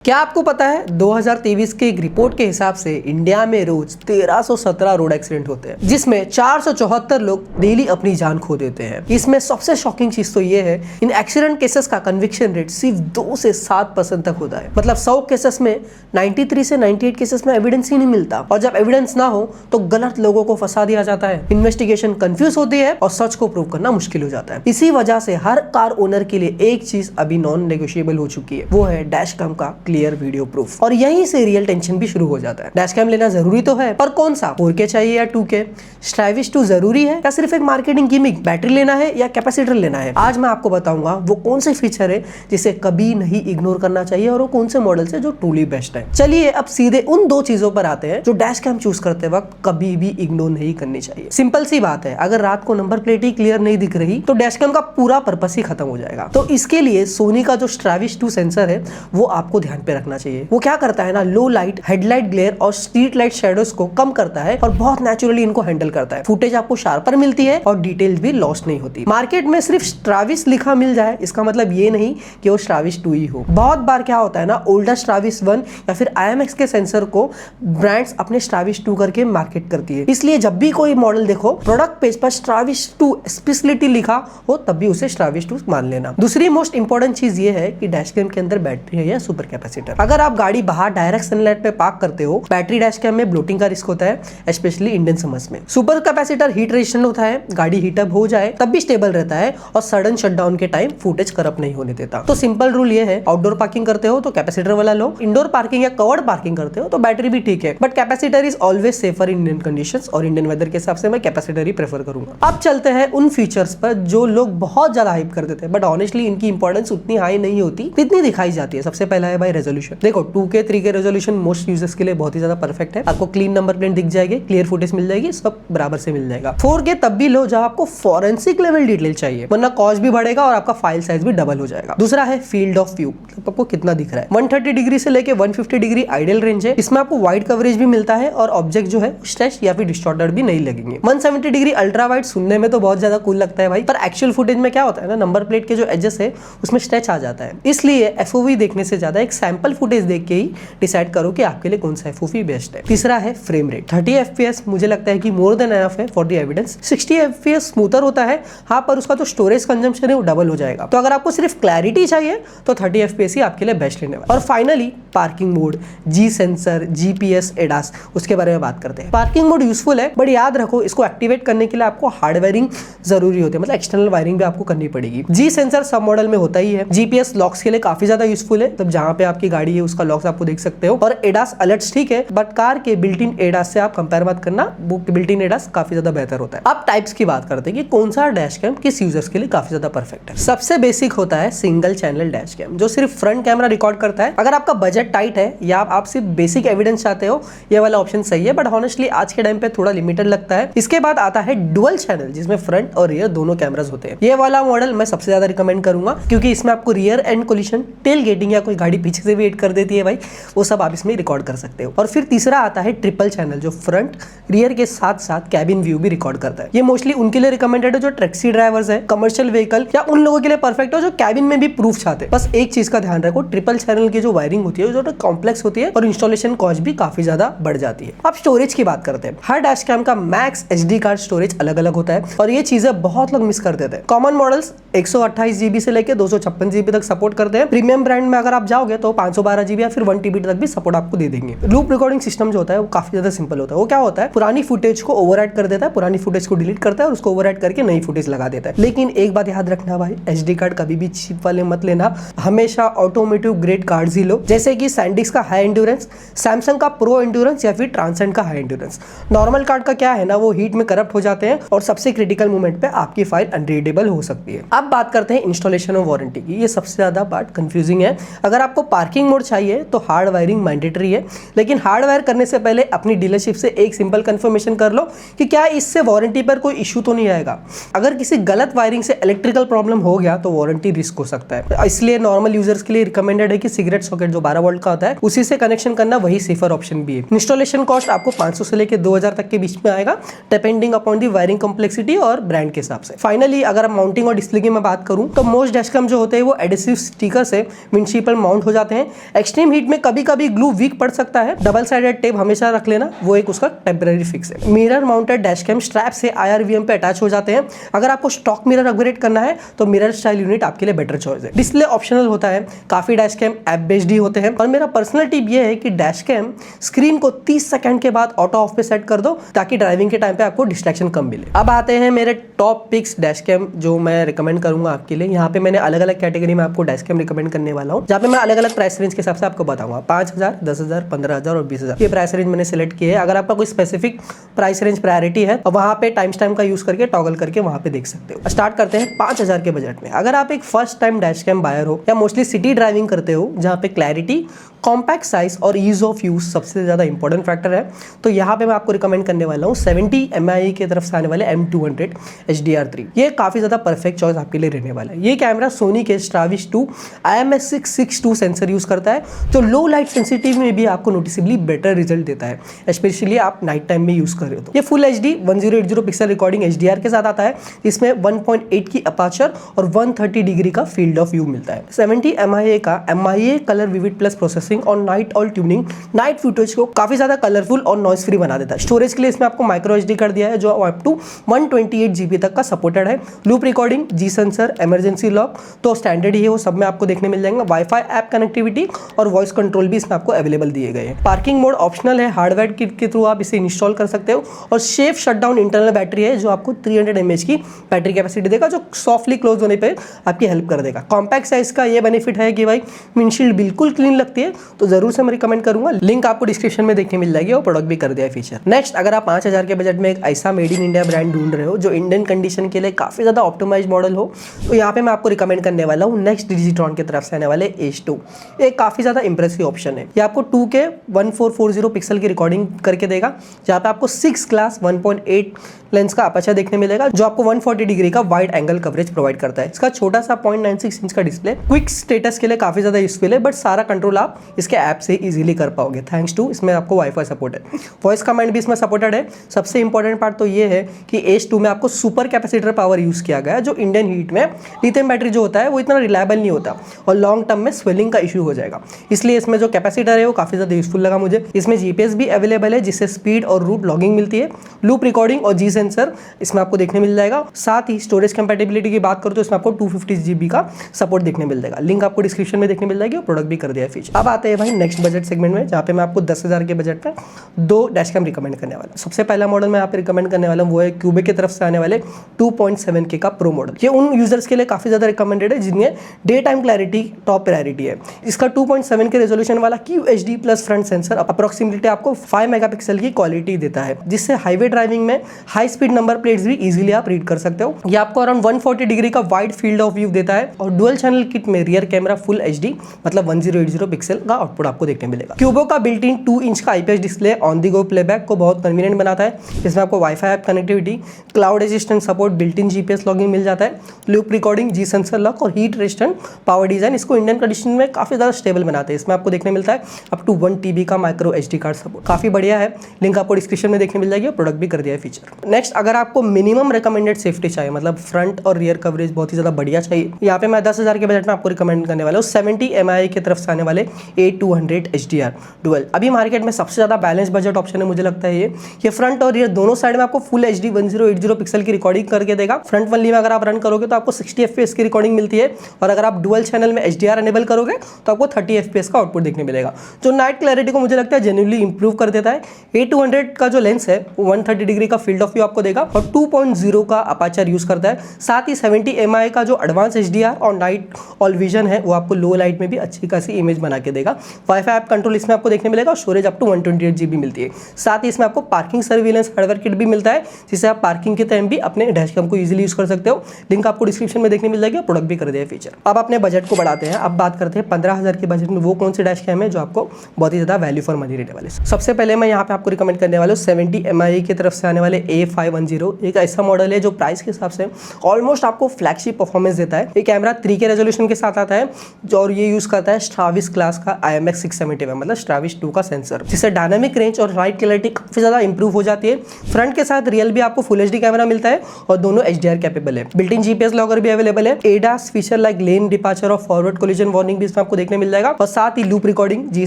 क्या आपको पता है 2023 के एक रिपोर्ट के हिसाब से इंडिया में रोज 1317 रोड एक्सीडेंट होते हैं, जिसमें 474 लोग डेली अपनी जान खो देते हैं। इसमें सबसे शॉकिंग चीज तो ये है, इन एक्सीडेंट केसेस का कन्विक्शन रेट सिर्फ 2 से 7% तक होता है। मतलब 100 केसेस में 93 से 98 केसेस में एविडेंस ही नहीं मिलता, और जब एविडेंस ना हो तो गलत लोगों को फंसा दिया जाता है। इन्वेस्टिगेशन कंफ्यूज होती है और सच को प्रूव करना मुश्किल हो जाता है। इसी वजह से हर कार ओनर के लिए एक चीज अभी नॉन नेगोशिएबल हो चुकी है, वो है डैश कैम का क्लियर वीडियो प्रूफ। और यहीं से रियल टेंशन भी शुरू हो जाता है। डैश कैम लेना जरूरी तो है, पर कौन सा, 4K चाहिए या 2K? स्टाइलिश 2 जरूरी है या सिर्फ एक मार्केटिंग गिमिक? बैटरी लेना है या कैपेसिटर लेना है? आज मैं आपको बताऊंगा वो कौन से फीचर है जिसे कभी नहीं इग्नोर करना चाहिए, और वो कौन से मॉडल से जो ट्रूली बेस्ट है। चलिए अब सीधे उन 2 चीजों पर आते हैं जो डैश कैम चूज करते वक्त कभी भी इग्नोर नहीं करनी चाहिए। सिंपल सी बात है, अगर रात को नंबर प्लेट ही क्लियर नहीं दिख रही तो डैश कैम का पूरा पर्पस ही खत्म हो जाएगा। तो इसके लिए सोनी का जो स्टाइलिश 2 सेंसर है वो आपको ध्यान पे रखना चाहिए। वो क्या करता है ना, लो लाइट, हेडलाइट ग्लेयर और स्ट्रीट लाइट शेडोज को कम करता है और बहुत नेचुरली इनको हैंडल करता है। फुटेज आपको शार्पर मिलती है और डिटेल्स भी लॉस्ट नहीं होती। मार्केट में सिर्फ स्ट्राविस लिखा मिल जाए इसका मतलब ये नहीं कि वो स्ट्राविस 2 ही हो। बहुत बार क्या होता है ना, ओल्डर स्ट्राविस 1 या फिर IMX के सेंसर को ब्रांड्स अपने स्ट्राविस 2 करके मार्केट करती है। इसलिए जब भी कोई मॉडल देखो प्रोडक्ट पेज पर स्ट्राविस 2 स्पेशलिटी लिखा हो तब भी उसे स्ट्राविस 2 मान लेना। दूसरी मोस्ट इंपॉर्टेंट चीज ये है कि डैश कैम के अंदर बैटरी है या सुपर कैपेसिटर। अगर आप गाड़ी बाहर डायरेक्ट सनलाइट पे पार्क करते हो, बैटरी डैश कैम में ब्लोटिंग का रिस्क होता है, स्पेशली इंडियन समर्स में। सुपर कैपेसिटर हीट रेजिस्टेंट होता है, गाड़ी हीटअप हो जाए तब भी स्टेबल रहता है और सडन शटडाउन के टाइम फुटेज करप्ट नहीं होने देता। तो सिंपल रूल ये है, आउटडोर पार्किंग करते हो तो कैपेसिटर वाला लो, इंडोर पार्किंग या कवर्ड पार्किंग करते हो तो बैटरी भी ठीक है, but capacitor is always safer in Indian conditions, और इंडियन वेदर के हिसाब से मैं कैपेसिटर ही प्रेफर करूंगा। अब चलते हैं उन फीचर्स पर जो लोग बहुत ज्यादा हाइप कर देते हैं, बट ऑनेस्टली इनकी इंपॉर्टेंस उतनी हाई नहीं होती जितनी दिखाई जाती है। सबसे पहला है भाई रेजोल्यूशन। देखो 2K 3K resolution most users के लिए बहुत ही ज्यादा परफेक्ट है। आपको क्लीन नंबर प्लेट दिख जाएगी, क्लियर फुटेज मिल जाएगी, सब बराबर से मिल जाएगा। 4K तब भी लो जब आपको फॉरेंसिक लेवल डिटेल चाहिए, वरना कॉस्ट भी बढ़ेगा और आपका फाइल साइज भी डबल हो जाएगा। दूसरा है फील्ड ऑफ व्यू, आपको कितना दिख रहा है। 130 डिग्री से लेके 150 डिग्री आइडियल रेंज है। इसमें आपको वाइड कवरेज भी मिलता है और ऑब्जेक्ट जो है स्ट्रेच या फिर डिस्टॉर्टेड भी नहीं लगेंगे। 170 डिग्री अल्ट्रा वाइड सुनने में तो बहुत ज्यादा कूल लगता है भाई, पर एक्चुअल फुटेज में क्या होता है ना, नंबर प्लेट के जो एजेस है उसमें स्ट्रेच आ जाता है। इसलिए FOV देखने से ज्यादा एक सैंपल फुटेज देख के ही डिसाइड करो कि आपके लिए कौन सा FOV बेस्ट है। तीसरा है फ्रेम रेट। 30 FPS मुझे लगता है कि मोर देन एनफ है for the evidence. 60 FPS smoother होता है, हाँ, पर उसका जो स्टोरेज कंजम्पशन है वो डबल हो जाएगा। तो अगर आपको सिर्फ क्लैरिटी चाहिए तो 30 FPS ही आपके लिए बेस्ट लेने वाला। और finally parking mode, G sensor, GPS, ADAS, उसके बारे में बात करते हैं। पार्किंग मोड यूजफुल है, बट याद रखो इसको एक्टिवेट करने के लिए आपको हार्डवेयरिंग जरूरी होती है, मतलब एक्सटर्नल वायरिंग भी आपको करनी पड़ेगी। G सेंसर सब मॉडल में होता ही है। GPS लॉक्स के लिए काफी ज्यादा यूजफुल है, तब जहां पे आपकी गाड़ी है उसका लॉक्स आपको देख सकते हो। और ADAS अलर्ट्स ठीक है, बट कार के बिल्ट इन ADAS से आप कंपेयर मत करना, वो बिल्ट इन ADAS काफी ज्यादा बेहतर होता है। अब टाइप्स की बात करते हैं कि कौन सा डैश कैम किस यूजर्स के लिए काफी ज्यादा परफेक्ट है। सबसे बेसिक होता है सिंगल चैनल डैश कैम, जो सिर्फ फ्रंट कैमरा रिकॉर्ड करता है। अगर आपका बजट टाइट है या आप सिर्फ बेसिक एविडेंस चाहते हो, ये वाला ऑप्शन सही है, बट ऑनेस्टली आज के टाइम पे थोड़ा लिमिटेड लगता है। इसके बाद आता है डुअल चैनल, जिसमें फ्रंट और रियर दोनों कैमरास होते हैं। ये वाला मॉडल मैं सबसे ज्यादा रिकमेंड करूंगा, क्योंकि इसमें आपको rear end collision, tailgating या कोई गाड़ी पीछे से वेट कर देती है भाई, वो सब आप इसमें रिकॉर्ड कर सकते हो। और फिर तीसरा आता है ट्रिपल चैनल, जो फ्रंट रियर के साथ साथ कैबिन व्यू भी रिकॉर्ड करता है। ये मोस्टली उनके लिए रिकमेंडेड है जो टैक्सी ड्राइवर्स है, कमर्शियल व्हीकल, या उन लोगों के लिए परफेक्ट हो जो कैबिन में भी प्रूफ चाहते हैं। बस एक चीज का ध्यान रखो, ट्रिपल चैनल की जो वायरिंग होती है जो कॉम्प्लेक्स होती है और इंस्टॉलेशन कॉस्ट भी काफी ज्यादा बढ़ जाती है। अब स्टोरेज की बात करते हैं। हर डैश कैम का मैक्स SD कार्ड स्टोरेज अलग अलग होता है और ये चीजें बहुत लोग मिस कर देते हैं। कॉमन मॉडल्स 128 GB से लेकर 256 GB तक सपोर्ट करते हैं। प्रीमियम ब्रांड में अगर आप जाओगे तो 512 GB या फिर 1 TB तक भी सपोर्ट आपको दे देंगे। लूप रिकॉर्डिंग सिस्टम जो होता है वो काफी ज्यादा सिंपल होता है। वो क्या होता है, पुरानी फुटेज को ओवरराइट कर देता है, पुरानी फुटेज को डिलीट करता है और उसको ओवरराइट करके नई फुटेज लगा देता है। लेकिन एक बात याद रखना भाई, SD कार्ड कभी भी चीप वाले मत लेना, हमेशा ऑटोमोटिव ग्रेड कार्ड्स ही लो, जैसे कि सैंडिस्क का हाई एंड्योरेंस, सैमसंग का प्रो एंड्योरेंस या फिर ट्रांसेंड का हाई एंड्योरेंस। नॉर्मल कार्ड का क्या है ना, वो हीट में करप्ट हो जाते हैं और सबसे क्रिटिकल मोमेंट पे आपकी फाइल अनरीडेबल हो सकती है। अब बात करते हैं इंस्टॉलेशन और वारंटी की। ये सबसे ज्यादा पार्ट कंफ्यूजिंग है। अगर आपको पार्किंग मोड चाहिए तो हार्ड वायरिंग मैंडेटरी है, लेकिन हार्ड वायर करने से पहले अपनी डीलरशिप से एक सिंपल कंफर्मेशन कर लो कि क्या इससे वारंटी पर कोई इशू तो नहीं आएगा। अगर किसी गलत वायरिंग से इलेक्ट्रिकल प्रॉब्लम हो गया तो वारंटी रिस्क हो सकता है। इसलिए नॉर्मल यूजर्स के लिए रिकमेंडेड है कि सिगरेट सॉकेट जो 12 वोल्ट वोल्ट का होता है, उसी से कनेक्शन करना वही सेफर ऑप्शन भी है। इंस्टॉलेशन कॉस्ट आपको 500 से लेकर 2000 तक के बीच में आएगा, depending upon the wiring complexity और ब्रांड के हिसाब से। फाइनली अगर आप माउंटिंग और डिस्प्ले की मैं बात करूं तो मोस्ट डैशकैम जो होते हैं वो एडिसिव स्टिकर से विंडशील्ड पर माउंट हो जाते हैं। एक्सट्रीम हीट में कभी कभी ग्लू वीक पड़ सकता है, डबल साइडेड टेप हमेशा रख लेना, वो एक उसका टेम्पररी फिक्स है। मिरर माउंटेड डैशकैम स्ट्रैप से IRVM पे अटैच हो जाते हैं। अगर आपको स्टॉक मिरर अपग्रेड करना है तो मिरर स्टाइल यूनिट आपके लिए बेटर चॉइस है। डिस्प्ले ऑप्शनल होता है, काफी डैशकैम ऐप बेस्ड ही होते हैं, और मेरा पर्सनल टिप ये है कि डैशकैम स्क्रीन को 30 सेकंड के बाद ऑटो ऑफ पे सेट कर दो ताकि ड्राइविंग के टाइम पे आपको डिस्ट्रैक्शन कम मिले। अब आते हैं मेरे टॉप पिक्स डैशकैम जो मैं रिकमेंड करूंगा आपके लिए। यहाँ पे मैंने अलग अलग कैटेगरी में आपको डैशकैम रिकमेंड करने वाला हूँ, जहाँ पे मैं अलग अलग प्राइस रेंज के हिसाब से आपको बताऊंगा। 5000, 10000, 15000 और 20000 ये प्राइस रेंज मैंने सिलेक्ट किए हैं। अगर आपका कोई स्पेसिफिक प्राइस रेंज प्रायोरिटी है और वहाँ पे टाइम स्टैम्प का यूज करके टॉगल करके वहाँ पे देख सकते हो। स्टार्ट करते हैं 5000 के बजट में। अगर आप एक फर्स्ट टाइम डैशकैम बायर हो या मोस्टली सिटी ड्राइविंग करते हो जहाँ पे क्लैरिटी, कॉम्पैक्ट साइज और ईज ऑफ यूज सबसे ज्यादा इंपॉर्टेंट फैक्टर है, तो यहाँ पे मैं आपको रिकमेंड करने वाला हूँ 70 MIA की तरफ से आने वाले M200 HDR3। ये काफी ज्यादा परफेक्ट चॉइस आपके लिए रहने वाला है। ये कैमरा सोनी के Stravis 2 IMX662 सेंसर यूज करता है, जो लो लाइट सेंसिटिव में भी आपको नोटिसेबली बेटर रिजल्ट देता है, स्पेशली आप नाइट टाइम में यूज कर रहे हो तो। ये full HD 1080 pixel recording HDR के साथ आता है, इसमें 1.8 की अपर्चर और 130 डिग्री का फील्ड ऑफ व्यू मिलता है। 70 MIA का MIA colour vivid plus processing और night owl tuning night footage को काफी ज्यादा कलरफुल और नॉइस फ्री बना देता है। स्टोरेज के लिए इसमें आपको माइक्रो SD कार्ड दिया है जो अप टू 128 GB तक का सपोर्टेड है। Loop recording, G sensor, emergency lock तो स्टैंडर्ड ही है, वो सब में आपको देखने मिल जाएगा। वाईफाई ऐप कनेक्टिविटी और वॉइस कंट्रोल भी इसमें आपको अवेलेबल दिए गए हैं। पार्किंग मोड ऑप्शनल है, हार्डवेयर किट के थ्रू आप इसे इंस्टॉल कर सकते हो, और सेफ शटडाउन इंटरनल बैटरी है जो आपको 300 mAh की बैटरी कैपेसिटी देगा, जो सॉफ्टली क्लोज होने पर आपकी हेल्प कर देगा। कॉम्पैक्ट साइज का ये बेनिफिट है कि भाई विंडशील्ड बिल्कुल क्लीन लगती है, तो जरूर से मैं रिकमेंड करूंगा। लिंक आपको डिस्क्रिप्शन में देखने मिल जाएगी और प्रोडक्ट भी कर दिया है फीचर। नेक्स्ट, अगर आप 5000 के बजट में एक ऐसा मेड इन इंडिया ब्रांड ढूंढ रहे हो जो इंडियन कंडीशन के लिए काफी ज्यादा ऑप्टिमाइज मॉडल हो, तो यहाँ पे मैं आपको रिकमेंड करने वाला हूँ नेक्स्ट डिजिट्रॉन की तरफ से आने वाले H2। एक काफी ज्यादा इंप्रेसिव ऑप्शन है। ये आपको 2K 1440 पिक्सल की रिकॉर्डिंग करके देगा, जहाँ पे आपको 6 क्लास 1.8 लेंस का अपर्चर देखने मिलेगा, जो आपको 140 डिग्री का वाइड एंगल कवरेज प्रोवाइड करता है। इसका छोटा सा 0.96 इंच का डिस्प्ले क्विक स्टेटस के लिए काफी ज्यादा यूजफुल है, बट सारा कंट्रोल आप इसके ऐप से इजीली कर पाओगे थैंक्स टू इसमें आपको वाईफाई सपोर्ट है। वॉइस कमांड भी इसमें सपोर्टेड है। सबसे इंपॉर्टेंट पार्ट तो ये है कि H2 में आपको सुपर कैपेसिटर पावर यूज किया गया है, जो इंडियन हीट में लिथियम बैटरी जो होता है वो इतना रिलायबल नहीं होता और लॉन्ग टर्म में स्वेलिंग का इशू हो जाएगा, इसलिए इसमें जो कैपेसिटर है वो काफी ज्यादा यूजफुल लगा मुझे। इसमें GPS भी अवेलेबल है, जिससे स्पीड और रूट लॉगिंग मिलती है। लूप रिकॉर्डिंग और G सेंसर इसमें आपको देखने मिल जाएगा। साथ ही स्टोरेज कंपैटिबिलिटी की बात करूं तो इसमें आपको 250 GB का सपोर्ट देखने मिल जाएगा। लिंक आपको डिस्क्रिप्शन में देखने मिल जाएगी और प्रोडक्ट भी कर दिया है फीचर। अब आते हैं भाई नेक्स्ट बजट सेगमेंट में, जहाँ पे मैं आपको 10,000 के बजट में 2 डैशकैम रिकमेंड करने वाला हूं। सबसे पहला मॉडल मैं यहाँ पे रिकमेंड करने वाला हूँ वो है क्यूबिक की तरफ से आने वाले 2.7K का प्रो मॉडल। ये उन यूजर्स के लिए काफी ज्यादा रिकमेंडेड है जिनमें day time clarity top priority है। इसका 2.7K रेजोल्यूशन वाला QHD plus front sensor approximately आपको 5 मेगापिक्सल की क्वालिटी देता है, जिससे हाईवे ड्राइविंग में हाई स्पीड नंबर प्लेट्स भी इजीली आप रीड कर सकते हो। ये आपको अराउंड 140 डिग्री का वाइड फील्ड ऑफ व्यू देता है, और डुअल चैनल किट में रियर कैमरा फुल HD मतलब 1080 पिक्सल का आउटपुट आपको देखने मिलेगा। क्यूबो का बिल्ट इन 2 इंच का IPS display on the go playback को बहुत कन्वीनियंट बनाता है। इसमें आपको wifi app connectivity, cloud assistant support, built in GPS logging मिल जाता है। Loop recording, G sensor lock और हीट रेजिस्टेंट पावर डिजाइन इसको इंडियन कंडीशन में काफी ज्यादा स्टेबल बनाते हैं। इसमें आपको देखने मिलता है अप टू 1 TB का माइक्रो SD कार्ड सपोर्ट, काफी बढ़िया है। लिंक आपको डिस्क्रिप्शन में देखने मिल जाएगी और प्रोडक्ट भी कर दिया है फीचर। नेक्स्ट, अगर आपको मिनिमम रिकमेंडेड सेफ्टी चाहिए, मतलब फ्रंट और रियर कवरेज बहुत ही ज्यादा बढ़िया चाहिए, यहाँ पे मैं 10,000 के बजट में आपको रिकमेंड करने वाला हूँ 70 MIA की तरफ से आने वाले A200 HDR डुअल। अभी मार्केट में सबसे ज्यादा बैलेंस बजट ऑप्शन है मुझे लगता है ये फ्रंट और रियर दोनों साइड में आपको फुल HD 1080 पिक्सल की रिकॉर्डिंग करके देगा। फ्रंट वनली में अगर आप रन करोगे तो आपको 60 FPS की रिकॉर्डिंग मिलती है, और अगर आप डुअल चैनल में HDR एनेबल करोगे तो आपको 30 FPS का आउटपुट देखने मिलेगा, जो नाइट क्लैरिटी को मुझे लगता है जेन्युइनली इंप्रूव कर देता है। A200 का जो लेंस है वो 130 डिग्री का फील्ड ऑफ व्यू आपको देगा और 2.0 का अपर्चर यूज करता है। साथ ही 70 MIA का जो एडवांस HDR और नाइट ऑल विजन है वो आपको लो लाइट में भी अच्छी खासी इमेज बना के देगा। वाईफाई ऐप कंट्रोल इसमें आपको देखने मिलेगा और स्टोरेज अप टू 128 GB मिलती है। साथ ही इसमें आपको पार्किंग सर्विलेंस हार्डवेयर किट भी मिलता है, जिससे आप पार्किंग के टाइम भी अपने डैशकैम को इजीली यूज कर सकते हो। लिंक आपको डिस्क्रिप्शन में देखने मिल जाएगी, प्रोडक्ट भी कर दिया है फीचर। अब अपने बजट को बढ़ाते हैं। अब बात करते हैं 15,000 के बजट में वो कौन से डैशकैम है जो आपको बहुत ही ज्यादा वैल्यू फॉर मनी रहने वाले। सबसे पहले मैं यहाँ पे आपको रिकमेंड करने वाला हूँ 70 MIA की तरफ से आने वाले A510। एक ऐसा मॉडल है जो प्राइस के हिसाब से ऑलमोस्ट आपको फ्लैगशिप परफॉर्मेंस देता है। ये कैमरा 3K रेजोल्यूशन के साथ आता है और ये यूज करता है Stravis क्लास का IMX 670 मतलब Stravis 2 का सेंसर, जिससे डायनामिक रेंज और लाइट क्लैरिटी काफी ज्यादा इंप्रूव हो जाती है। फ्रंट के साथ रियल भी आपको फुल HD कैमरा मिलता है और दोनों HDR कैपेबल है। बिल्ट इन GPS लॉकर भी अवेलेबल है। ADAS feature like lane departure और फॉरवर्ड कोलिजन वार्निंग भी इसमें आपको देखने मिल जाएगा और साथ ही loop recording, G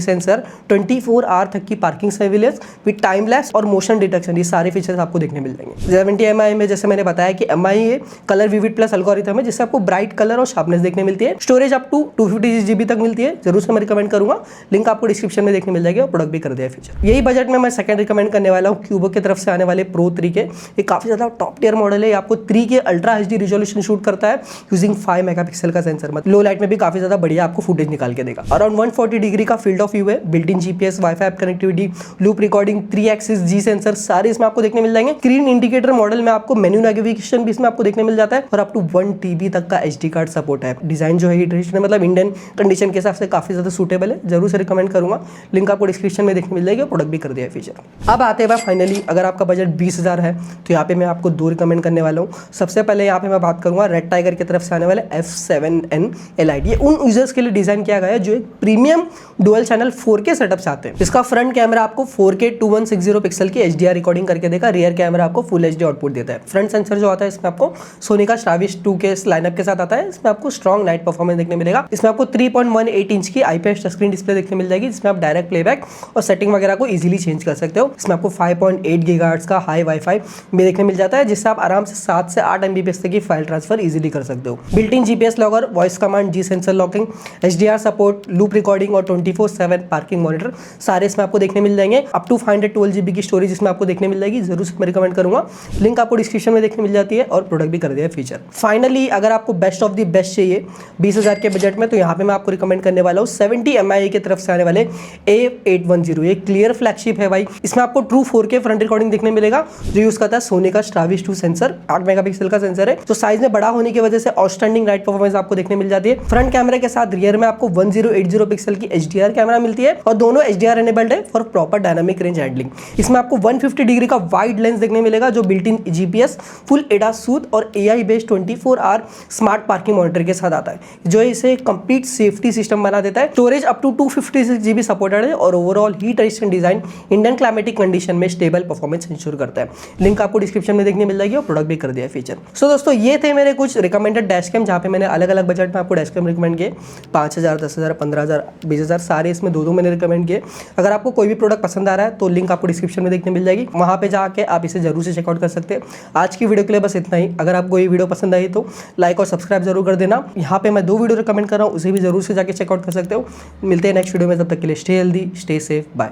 sensor, 24 hour तक की parking surveillance with time lapse और मोशन डिटेक्शन, ये सारे फीचर्स आपको देखने मिल जाएंगे। 70 MI में जैसे मैंने बताया कि MI ये कलर विविड प्लस एल्गोरिथम है, जिससे आपको ब्राइट कलर और शार्पनेस देखने मिलती है। स्टोरेज अप टू 256 GB तक मिलती है। जरूर से मैं रिकमेंड करूंगा, लिंक आपको डिस्क्रिप्शन में देखने मिल जाएगी और प्रोडक्ट भी कर दिया फीचर। यही बजट में मैं सेकंड रिकमेंड करने वाला हूँ क्यूबो की तरफ से आने वाले प्रो 3 के। ये काफी ज्यादा टॉप टियर मॉडल है। आपको 3 के अल्ट्रा HD रिजोल्यूशन शूट करता है यूजिंग 5 मेगापिक्सल का सेंसर, मतलब लो लाइट में भी काफी ज्यादा बढ़िया आपको फुटेज निकाल के देगा। अराउंड 140 डिग्री का फील्ड ऑफ व्यू है। Built in GPS, wifi connectivity, loop recording, 3 axis G sensor सारे इसमें आपको देखने मिल जाएंगे। स्क्रीन इंडिकेटर मॉडल में आपको मेन्यू नेविगेशन भी इसमें आपको देखने मिल जाता है और अप टू 1 TB तक का SD कार्ड सपोर्ट है। डिजाइन जो है ट्रेडिशनल मतलब इंडियन कंडीशन के हिसाब से काफी ज्यादा सूटेबल है। जरूर से रिकमेंड करूंगा, लिंक आपको डिस्क्रिप्शन में देखने मिल जाएगी और प्रोडक्ट भी कर दिया है फीचर। अब आते हैं फाइनली, अगर आपका बजट 20,000 है तो यहाँ पे मैं आपको 2 रिकमेंड करने वाला हूँ। सबसे पहले यहाँ पे मैं बात करूंगा रेड टाइगर की तरफ से आने वाले F7N LID। ये उन यूजर्स के लिए डिजाइन किया गया है जो एक premium dual channel 4K setup चाहते हैं। इसका फ्रंट कैमरा आपको 4K 2160 पिक्सल की HDR रिकॉर्डिंग करके देगा। रियर कैमरा आपको फुल HD आउटपुट देता है। फ्रंट सेंसर जो आता है इसमें आपको सोनी का Stravis 2 के लाइनअप के साथ आता है। इसमें आपको स्ट्रॉन्ग नाइट परफॉर्मेंस देखने मिलेगा। इसमें आपको 3.18 इंच की IPS स्क्रीन डिस्प्ले देखने मिल जाएगी, जिसमें आप डायरेक्ट प्लेबैक और सेटिंग वगैरह को इजीली चेंज कर सकते हो। इसमें आपको 5.8 GHz का हाई वाईफाई भी देखने मिल जाता है, जिससे आप आराम से 7 से 8 MB तक की फाइल ट्रांसफर इजीली कर सकते हो। Built in GPS locker, voice command, G sensor locking, HDR support, loop recording और 24/7 पार्किंग मॉनिटर सारे इसमें आपको देखने मिल जाएंगे। अप टू 512 GB की स्टोरेज इसमें आपको देखने मिल जाएगी। जरूर से मैं रिकमेंड करूंगा, लिंक आपको डिस्क्रिप्शन में देखने मिल जाती है और प्रोडक्ट भी कर दिया फीचर। फाइनली अगर आपको बेस्ट ऑफ द बेस्ट चाहिए 20,000 के बजट में, तो यहाँ पे मैं आपको रिकमेंड करने वाला हूँ 70 MI की तरफ से आने वाले A810। ये क्लियर फ्लैगशिप है भाई। इसमें आपको ट्रू 4K फ्रंट रिकॉर्डिंग देखने मिलेगा, जो यूज करता है सोनी का Stravis 2 सेंसर। 8 मेगापिक्सल का सेंसर है, तो साइज में बड़ा होने की वजह से आउटस्टैंडिंग नाइट परफॉर्मेंस आपको देखने मिल जाती है। फ्रंट कैमरे के साथ रियर में आपको 1080 पिक्सल की HDR कैमरा मिलती है और दोनों HDR एनेबल्ड है for proper dynamic range handling. इसमें आपको 150 डिग्री का वाइड लेंस देखने मिलेगा, जो built in GPS, full ADAS suite और AI based 24 hour smart parking monitor के साथ आता है, जो इसे कंप्लीट सेफ्टी सिस्टम बना देता है। Storage up to 256 GB supported है और overall heat resistant design Indian climatic condition में स्टेबल परफॉर्मेंस इंश्योर करता है। लिंक आपको डिस्क्रिप्शन में देखने मिल जाएगी और प्रोडक्ट भी कर दिया है फीचर। सो दोस्तों, ये थे मेरे कुछ रिकमेंडेड डैश कैम, जहाँ पे मैंने अलग अलग बजट में आपको डैश कैम रिकमेंड किए। 5,000, 10,000, 15,000, 20,000 सारे इसमें दो मैंने रिकमेंड किए। अगर आपको कोई भी प्रोडक्ट पसंद आ रहा है तो लिंक आपको डिस्क्रिप्शन में देखने मिल जाएगी, वहाँ पे जाके आप इसे जरूर से चेकआउट कर सकते हैं। आज की वीडियो के लिए बस इतना ही। अगर आपको ये वीडियो पसंद आई तो लाइक और सब्सक्राइब जरूर कर देना। यहाँ पे मैं 2 वीडियो रिकमेंड कर रहा हूँ, उसे भी जरूर से जाके चेकआउट कर सकते हो। मिलते हैं नेक्स्ट वीडियो में, तब तक के लिए stay healthy, stay safe, bye.